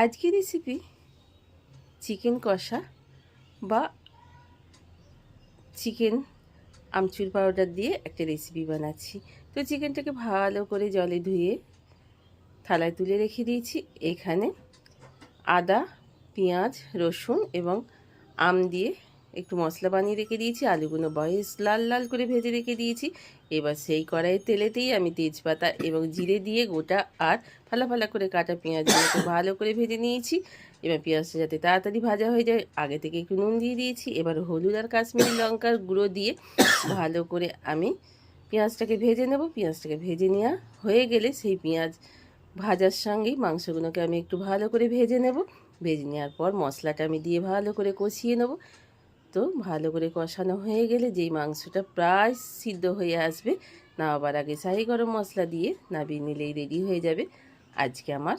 আজকের recipe chicken কষা বা চিকেন আমচুর পাউডার দিয়ে একটা রেসিপি বানাচ্ছি। তো চিকেনটাকে ভালো করে জলে ধুয়ে থালায় তুলে রেখে দিয়েছি। এখানে আদা, পেঁয়াজ, রসুন এবং আম দিয়ে একটু মশলা বানিয়ে রেখে দিয়েছি। আলুগুলো বয়েস লাল লাল করে ভেজে রেখে দিয়েছি। এবার সেই কড়াইয়ের তেলেতেই আমি তেজপাতা এবং জিরে দিয়ে গোটা আর ফালা ফালা করে কাটা পেঁয়াজগুলোকে ভালো করে ভেজে নিয়েছি। এবার পেঁয়াজটা যাতে তাড়াতাড়ি ভাজা হয়ে যায় আগে থেকে একটু নুন দিয়ে দিয়েছি। এবার হলুদ আর কাশ্মীরি লঙ্কার গুঁড়ো দিয়ে ভালো করে আমি পেঁয়াজটাকে ভেজে নেব। পেঁয়াজটাকে ভেজে নেওয়া হয়ে গেলে সেই পেঁয়াজ ভাজার সঙ্গেই মাংসগুলোকে আমি একটু ভালো করে ভেজে নেব। ভেজে নেওয়ার পর মশলাটা আমি দিয়ে ভালো করে কষিয়ে নেব। তো ভালো করে কষানো হয়ে গেলে যেই মাংসটা প্রায় সিদ্ধ হয়ে আসবে, নামাবার আগে শাহি গরম মশলা দিয়ে নামিয়ে নিলেই রেডি হয়ে যাবে আজকে আমার